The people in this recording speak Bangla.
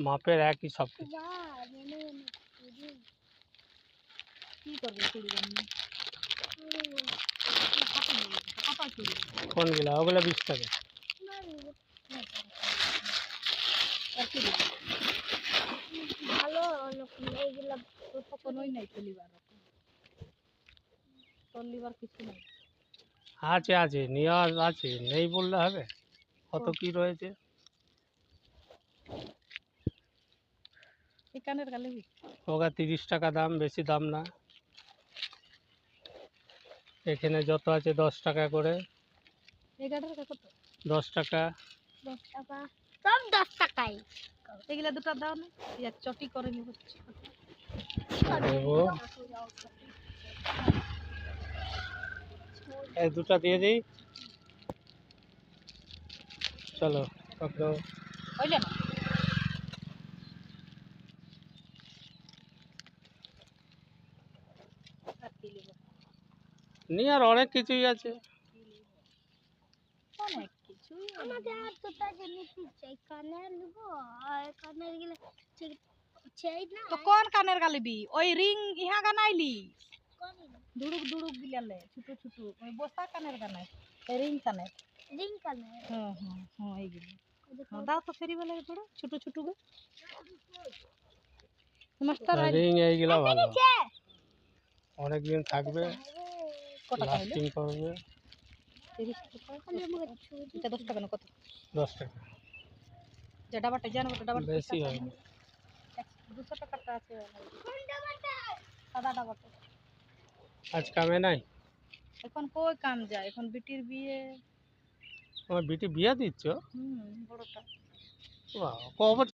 মাপের একই সব কিছু। কি করবে চুড়ি বানিয়ে? কোনগুলা? ওগুলো 20 টাকা। আর কি দেবে? কখনোই নাই তলিবার কিছু নাই। আছে আছে, নেওয়া আছে, নেই বললে হবে? কত কি রয়েছে। এই কানের গালে ওগা 30 টাকা দাম, বেশি দাম না। এখানে যত আছে 10 টাকা করে। এই গাটার কত? 10 টাকা। 10 টাকা, সব 10 টাকাই। এগুলা দুটো দাও না, এক চটি করে নিব। দেবো। এই দুটো দিয়ে দিই। চলো পকড়ো। হইলে না? আর কি লিব? নিয়ে আর অনেক কিছুই আছে। অনেক কিছুই আমাদের আর দুটো জিনিস চাই, কানের নিব আর কানের গেলে চাই না। তো কোন কানের গালিবি? ওই রিং ইহা গানাইলি দুড়ুক দুড়ুক গিলালে ছোট ছোট ওই বসা কানের গানাই, রিং কানের। রিং কানের, হ্যাঁ হ্যাঁ হ্যাঁ এইগুলো দাও তো ফেরি বলে বড় ছোট ছোট গো মাস্টার রিং এইগুলা ভালো, অনেক দিন থাকবে, কত টাকা হইলো? লাস্টিং করবে। 30 টাকা। এটা 10 টাকা না কত? 10 টাকা। যে ডাবাটা জানো তো ডাবাটা বেশি হয় না। 200 টাকাটা আছে কোন ডাবাটা? সাদা ডাবাটা। আজ কামে নাই? এখন কই কাম যায়, এখন বিটির বিয়ে। আমার বিটি বিয়া দিচ্ছ? বড়টা। বাহ, কবে